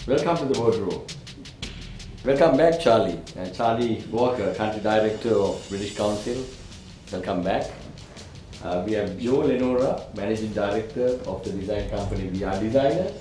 Welcome to the boardroom. Welcome back, Charlie. Charlie Walker, Country Director of British Council. Welcome back. We have Joe Lenora, Managing Director of the design company We Are Designer.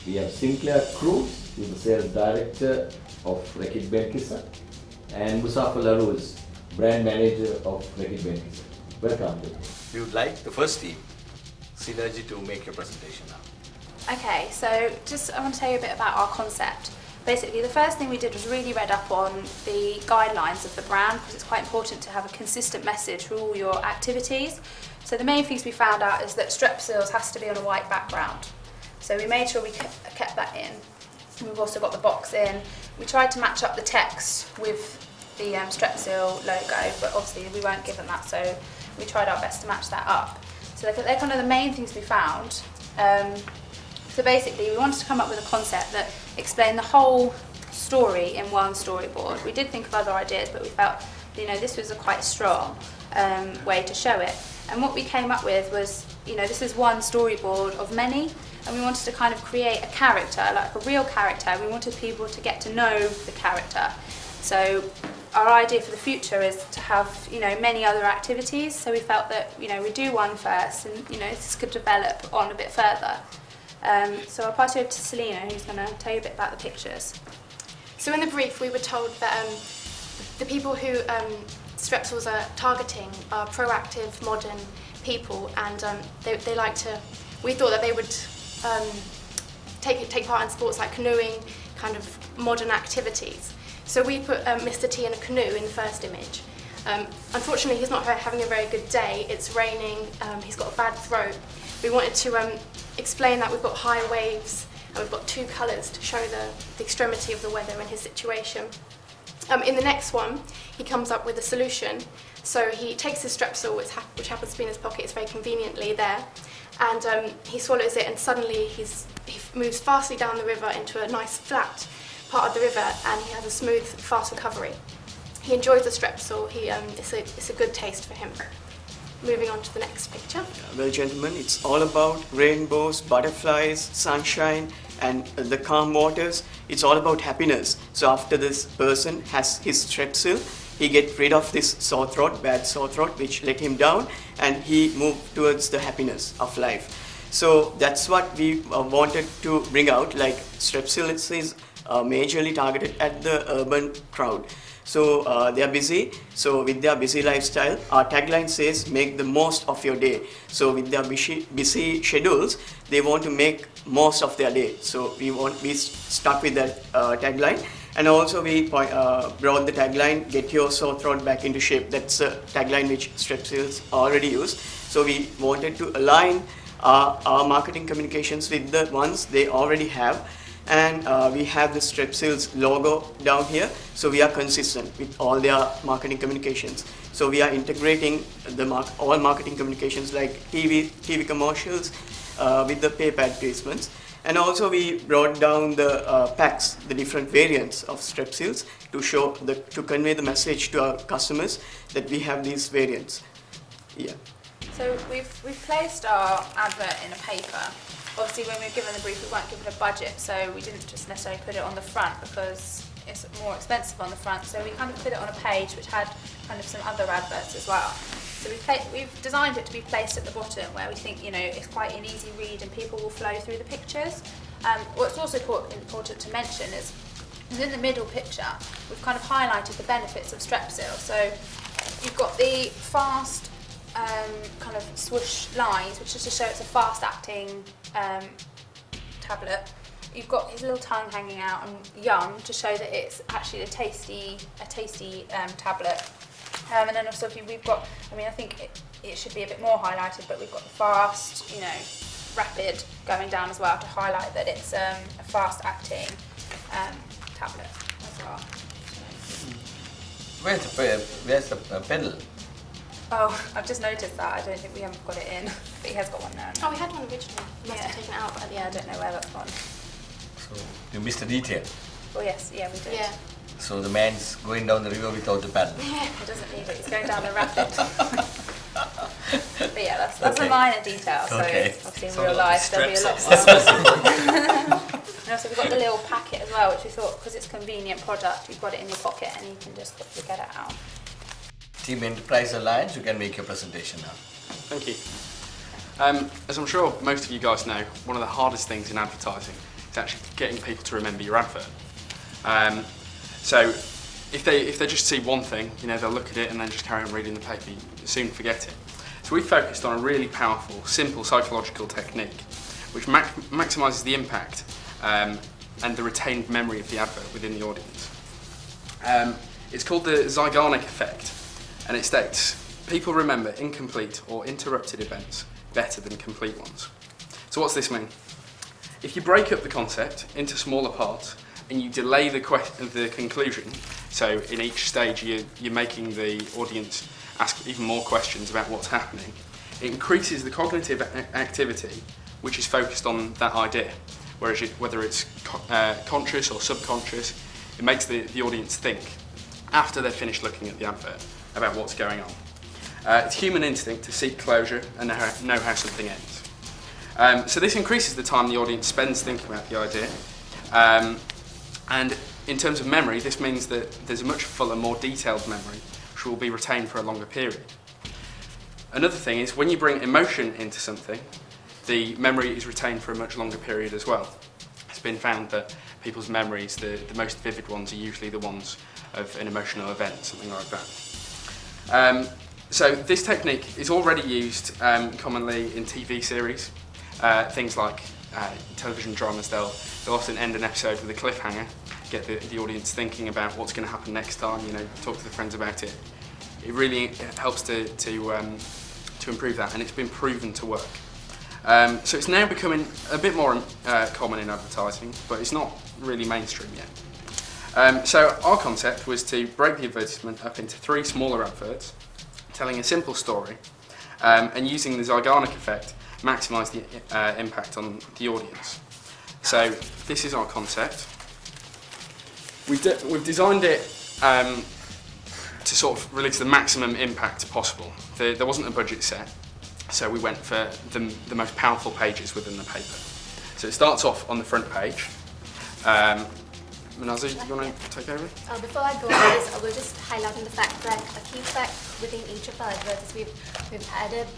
We have Sinclair Cruz, who is the Sales Director of Reckitt Benckiser. And Musafa Larouz, Brand Manager of Reckitt Benckiser. Welcome. We would like the first team, Synergy, to make your presentation now. Okay, so I want to tell you a bit about our concept. Basically, the first thing we did was really read up on the guidelines of the brand, because it's quite important to have a consistent message for all your activities. So the main things we found out is that Strepsils has to be on a white background. So we made sure we kept that in. We've also got the box in. We tried to match up the text with the Strepsil logo, but obviously we weren't given that, so we tried our best to match that up. So they're kind of the main things we found. So basically, we wanted to come up with a concept that explained the whole story in one storyboard. We did think of other ideas, but we felt, this was a quite strong way to show it. And what we came up with was, this is one storyboard of many, and we wanted to kind of create a character, like a real character. We wanted people to get to know the character. So our idea for the future is to have, many other activities. So we felt that, we do one first, and this could develop on a bit further. So I'll pass you over to Selena, who's going to tell you a bit about the pictures. So in the brief, we were told that the people who Strepsils are targeting are proactive, modern people, and they like to. We thought that they would take part in sports like canoeing, kind of modern activities. So we put Mr. T in a canoe in the first image. Unfortunately, he's not having a very good day. It's raining. He's got a bad throat. We wanted to explain that we've got high waves and we've got two colours to show the extremity of the weather and his situation. In the next one, he comes up with a solution. So he takes his Strepsil, which happens to be in his pocket, it's very conveniently there, and he swallows it, and suddenly he moves fastly down the river into a nice flat part of the river, and he has a smooth, fast recovery. He enjoys the Strepsil. It's a good taste for him. Moving on to the next picture. Well, gentlemen, it's all about rainbows, butterflies, sunshine, and the calm waters. It's all about happiness. So after this person has his Strepsil, he gets rid of this sore throat, bad sore throat, which let him down, and he moved towards the happiness of life. So that's what we wanted to bring out. Like Strepsil is majorly targeted at the urban crowd. So they are busy. So with their busy lifestyle, our tagline says, make the most of your day. So with their busy schedules, they want to make most of their day. So we stuck with that tagline. And also we brought the tagline, get your sore throat back into shape. That's a tagline which Strepsils already use. So we wanted to align our marketing communications with the ones they already have. And we have the Strepsils logo down here, so we are consistent with all their marketing communications. So we are integrating all marketing communications like TV commercials with the paper advertisements. And also we brought down the packs, the different variants of Strepsils to convey the message to our customers that we have these variants. Yeah. So we've placed our advert in a paper. Obviously, when we were given the brief, we weren't given a budget, so we didn't just necessarily put it on the front because it's more expensive on the front. So we kind of put it on a page which had kind of some other adverts as well. So we've designed it to be placed at the bottom where we think it's quite an easy read and people will flow through the pictures. What's also important to mention is in the middle picture, we've kind of highlighted the benefits of Strepsil. So you've got the fast kind of swoosh lines, which is to show it's a fast-acting tablet. You've got his little tongue hanging out and young to show that it's actually a tasty tablet. And then also we've got, I think it should be a bit more highlighted, but we've got the fast, rapid going down as well to highlight that it's a fast-acting tablet as well. Where's the pedal? Oh, I've just noticed that. I don't think we haven't got it in, but he has got one now. Oh, we had one originally. Must have taken it out. But yeah, I don't know where that's gone. So you missed a detail. Well, yes, yeah, we did. Yeah. So the man's going down the river without the paddle. Yeah, he doesn't need it. He's going down the rapid. But yeah, that's okay. A minor detail. So okay. obviously in real life there'll be a lot more. And also we've got the little packet as well, which we thought, because it's a convenient product, you've got it in your pocket and you can just quickly get it out. Team Enterprise Alliance, you can make your presentation now. Thank you. As I'm sure most of you guys know, one of the hardest things in advertising is actually getting people to remember your advert. So if they just see one thing, you know, they'll look at it and then just carry on reading the paper, you soon forget it. So we focused on a really powerful, simple psychological technique which maximises the impact and the retained memory of the advert within the audience. It's called the Zeigarnik effect, and it states, people remember incomplete or interrupted events better than complete ones. So what's this mean? If you break up the concept into smaller parts and you delay the conclusion, so in each stage you're making the audience ask even more questions about what's happening, it increases the cognitive activity which is focused on that idea. Whereas whether it's conscious or subconscious, it makes the audience think after they've finished looking at the advert about what's going on. It's human instinct to seek closure and know how something ends. So this increases the time the audience spends thinking about the idea. And in terms of memory, this means that there's a much fuller, more detailed memory, which will be retained for a longer period. Another thing is when you bring emotion into something, the memory is retained for a much longer period as well. It's been found that people's memories, the most vivid ones, are usually the ones of an emotional event, something like that. So this technique is already used commonly in TV series. Things like television dramas, they'll often end an episode with a cliffhanger, get the audience thinking about what's going to happen next time, you know, talk to their friends about it. It really helps to improve that, and it's been proven to work. So it's now becoming a bit more common in advertising, but it's not really mainstream yet. So our concept was to break the advertisement up into 3 smaller adverts, telling a simple story, and using the Zeigarnik effect, maximise the impact on the audience. So this is our concept. We've designed it to sort of release the maximum impact possible. There wasn't a budget set, so we went for the most powerful pages within the paper. So it starts off on the front page. Manazi, do you want to take over? Before I go on this, I will just highlight the fact that a key fact within each of our adverts is we've added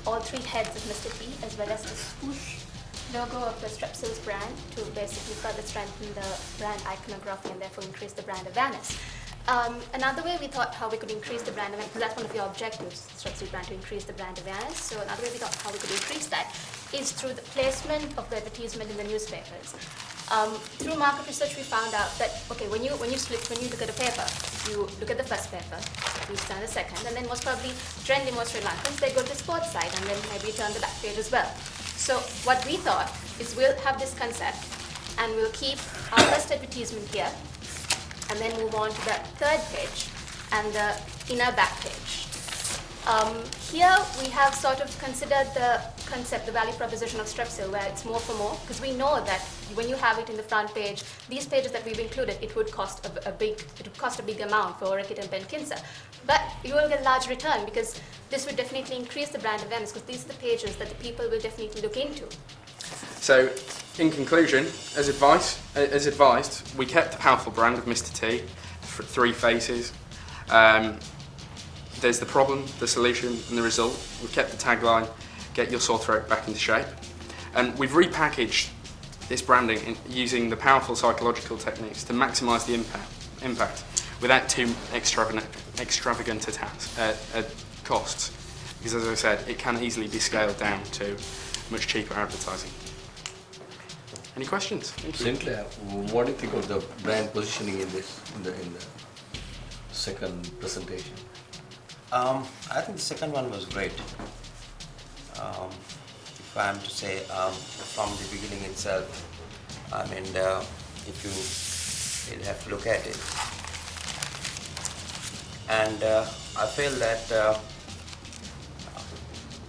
all 3 heads of Mr. T as well as the swoosh logo of the Strepsils brand to basically further strengthen the brand iconography and therefore increase the brand awareness. Another way we thought how we could increase the brand awareness, because that's one of your objectives, Strepsils brand, to increase the brand awareness. So another way we thought how we could increase that is through the placement of the advertisement in the newspapers. Through market research, we found out that when you look at a paper, you look at the first paper, you turn the second, and then most probably trendy most Sri Lankans, they go to the sports side and then maybe turn the back page as well. So what we thought is we'll have this concept and we'll keep our first advertisement here and then move on to the 3rd page and the inner back page. Here we have sort of considered the concept, the value proposition of Strepsil, where it's more for more, because we know that when you have it in the front page, these pages that we've included, it would cost a big amount for Orchid and Benkinsa. But you will get a large return because this would definitely increase the brand awareness, because these are the pages that the people will definitely look into. So, in conclusion, as advised, we kept the powerful brand of Mr. T for 3 phases. There's the problem, the solution, and the result. We've kept the tagline, get your sore throat back into shape. And we've repackaged this branding using the powerful psychological techniques to maximise the impact without too extravagant costs. Because as I said, it can easily be scaled down to much cheaper advertising. Any questions? Sinclair, what do you think of the brand positioning in the second presentation? I think the second one was great. If I am to say from the beginning itself, I mean, if you'll have to look at it. And I feel that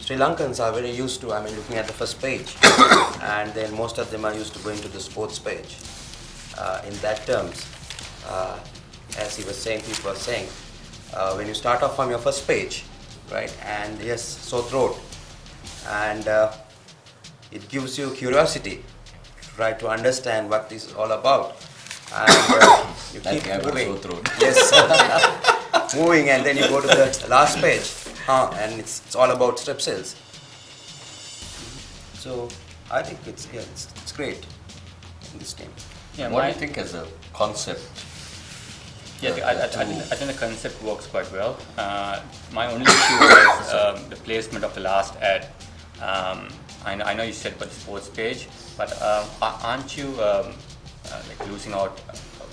Sri Lankans are very used to, looking at the first page, and then most of them are used to going to the sports page. In that terms, as he was saying, people were saying, when you start off from your first page, right, and yes, sore throat, and it gives you curiosity try to understand what this is all about. And you keep moving. Yes, moving, and then you go to the last page, and it's all about strepsils. So I think it's great in this team. Yeah, What do you think as a concept? Yeah, I think the concept works quite well. My only issue was the placement of the last ad. I know you said for the sports page, but aren't you like losing out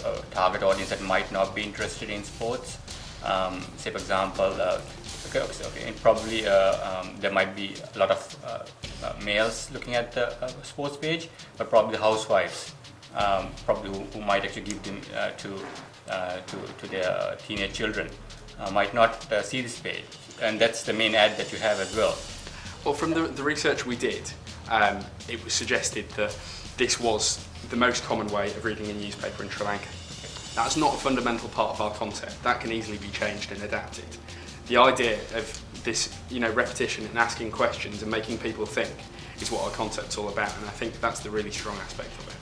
a target audience that might not be interested in sports? Say, for example, probably there might be a lot of males looking at the sports page, but probably the housewives, probably who might actually give them to their teenage children, might not see this page, and that's the main ad that you have as well. Well, from the research we did, it was suggested that this was the most common way of reading a newspaper in Sri Lanka. That's not a fundamental part of our concept. That can easily be changed and adapted. The idea of this, repetition and asking questions and making people think is what our concept's all about, and I think that's the really strong aspect of it.